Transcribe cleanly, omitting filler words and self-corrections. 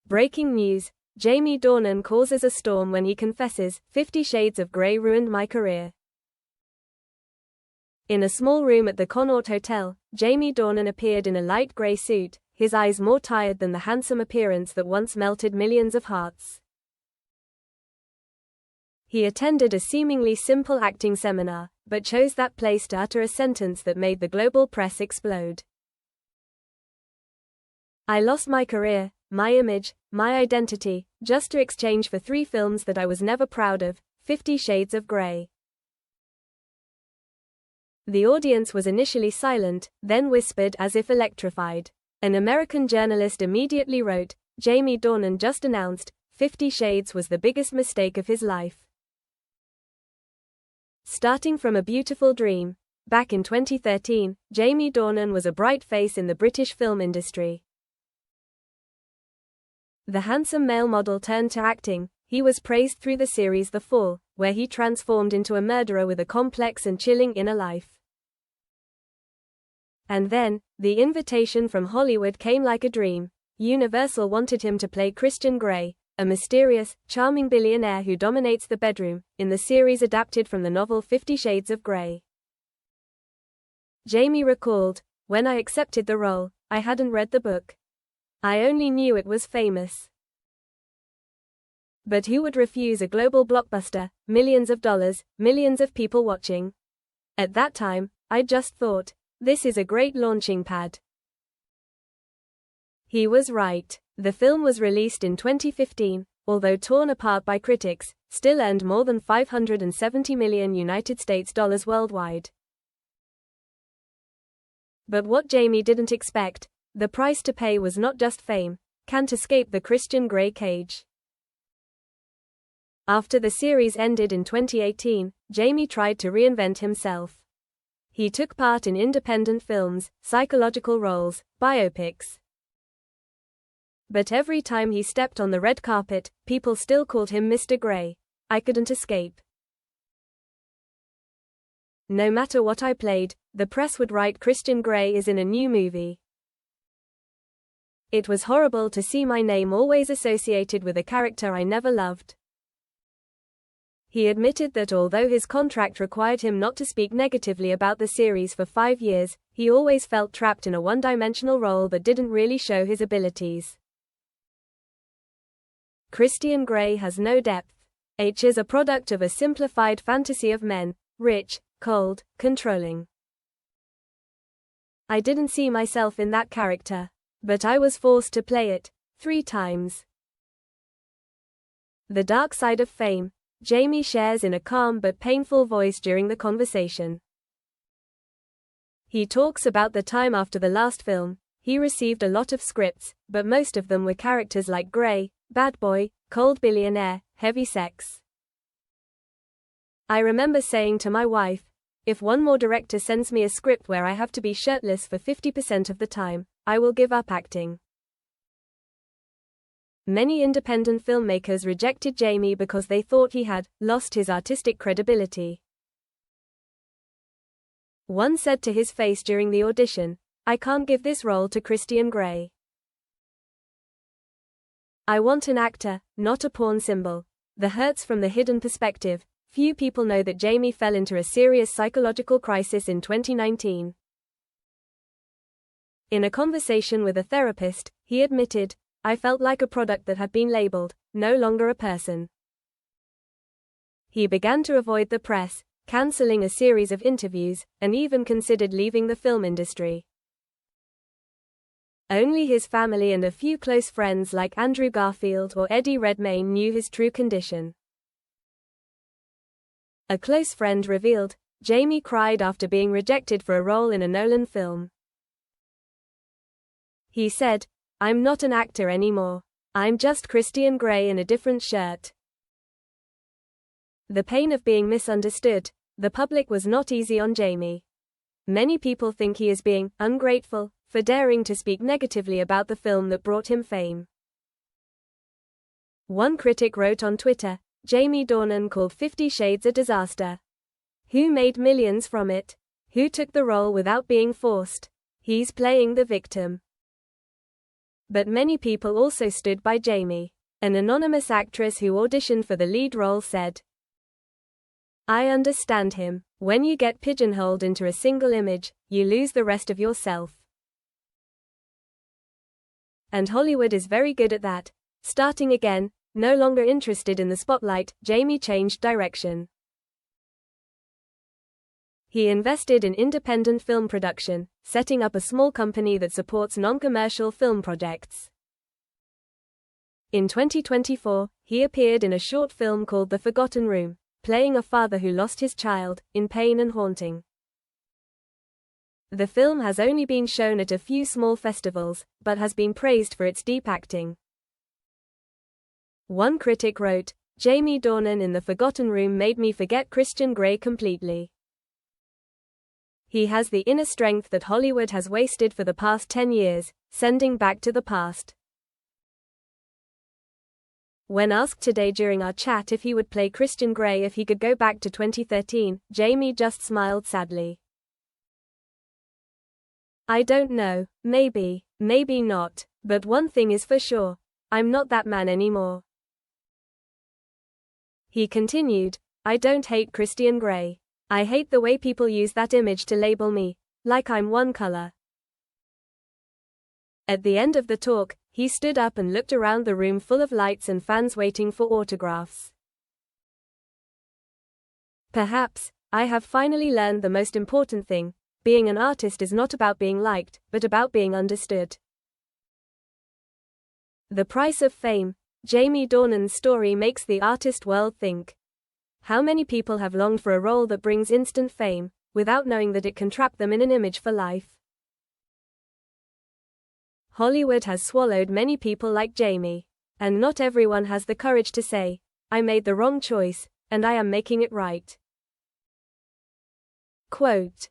Breaking news: Jamie Dornan causes a storm when he confesses, 50 Shades of Grey ruined my career. In a small room at the Connaught Hotel, Jamie Dornan appeared in a light grey suit, his eyes more tired than the handsome appearance that once melted millions of hearts. He attended a seemingly simple acting seminar, but chose that place to utter a sentence that made the global press explode. I lost my career, my image, my identity, just to exchange for 3 films that I was never proud of, 50 Shades of Grey. The audience was initially silent, then whispered as if electrified. An American journalist immediately wrote, Jamie Dornan just announced, 50 Shades was the biggest mistake of his life. Starting from a beautiful dream, back in 2013, Jamie Dornan was a bright face in the British film industry. The handsome male model turned to acting. He was praised through the series The Fall, where he transformed into a murderer with a complex and chilling inner life. And then, the invitation from Hollywood came like a dream. Universal wanted him to play Christian Grey, a mysterious, charming billionaire who dominates the bedroom, in the series adapted from the novel 50 Shades of Grey. Jamie recalled, when I accepted the role, I hadn't read the book. I only knew it was famous. But who would refuse a global blockbuster, millions of dollars, millions of people watching? At that time, I just thought, this is a great launching pad. He was right. The film was released in 2015, although torn apart by critics, still earned more than $570 million United States dollars worldwide. But what Jamie didn't expect, the price to pay was not just fame, can't escape the Christian Grey cage. After the series ended in 2018, Jamie tried to reinvent himself. He took part in independent films, psychological roles, biopics. But every time he stepped on the red carpet, people still called him Mr. Grey. I couldn't escape. No matter what I played, the press would write Christian Grey is in a new movie. It was horrible to see my name always associated with a character I never loved. He admitted that although his contract required him not to speak negatively about the series for 5 years, he always felt trapped in a one-dimensional role that didn't really show his abilities. Christian Grey has no depth. H is a product of a simplified fantasy of men, rich, cold, controlling. I didn't see myself in that character. But I was forced to play it, 3 times. The dark side of fame, Jamie shares in a calm but painful voice during the conversation. He talks about the time after the last film. He received a lot of scripts, but most of them were characters like Grey, bad boy, cold billionaire, heavy sex. I remember saying to my wife, if one more director sends me a script where I have to be shirtless for 50% of the time, I will give up acting. Many independent filmmakers rejected Jamie because they thought he had lost his artistic credibility. One said to his face during the audition, I can't give this role to Christian Grey. I want an actor, not a porn symbol. The hurts from the hidden perspective. Few people know that Jamie fell into a serious psychological crisis in 2019. In a conversation with a therapist, he admitted, I felt like a product that had been labeled, no longer a person. He began to avoid the press, cancelling a series of interviews, and even considered leaving the film industry. Only his family and a few close friends like Andrew Garfield or Eddie Redmayne knew his true condition. A close friend revealed, Jamie cried after being rejected for a role in a Nolan film. He said, I'm not an actor anymore. I'm just Christian Grey in a different shirt. The pain of being misunderstood. The public was not easy on Jamie. Many people think he is being ungrateful for daring to speak negatively about the film that brought him fame. One critic wrote on Twitter, Jamie Dornan called 50 Shades a disaster. Who made millions from it? Who took the role without being forced? He's playing the victim. But many people also stood by Jamie. An anonymous actress who auditioned for the lead role said, "I understand him. When you get pigeonholed into a single image, you lose the rest of yourself. And Hollywood is very good at that." Starting again, no longer interested in the spotlight, Jamie changed direction. He invested in independent film production, setting up a small company that supports non-commercial film projects. In 2024, he appeared in a short film called The Forgotten Room, playing a father who lost his child, in pain and haunting. The film has only been shown at a few small festivals, but has been praised for its deep acting. One critic wrote, "Jamie Dornan in The Forgotten Room made me forget Christian Grey completely. He has the inner strength that Hollywood has wasted for the past 10 years, sending back to the past." When asked today during our chat if he would play Christian Grey if he could go back to 2013, Jamie just smiled sadly. "I don't know, maybe, maybe not, but one thing is for sure, I'm not that man anymore." He continued, "I don't hate Christian Grey. I hate the way people use that image to label me, like I'm one color." At the end of the talk, he stood up and looked around the room full of lights and fans waiting for autographs. "Perhaps, I have finally learned the most important thing. Being an artist is not about being liked, but about being understood." The price of fame. Jamie Dornan's story makes the artist world think. How many people have longed for a role that brings instant fame, without knowing that it can trap them in an image for life? Hollywood has swallowed many people like Jamie. And not everyone has the courage to say, "I made the wrong choice, and I am making it right." Quote,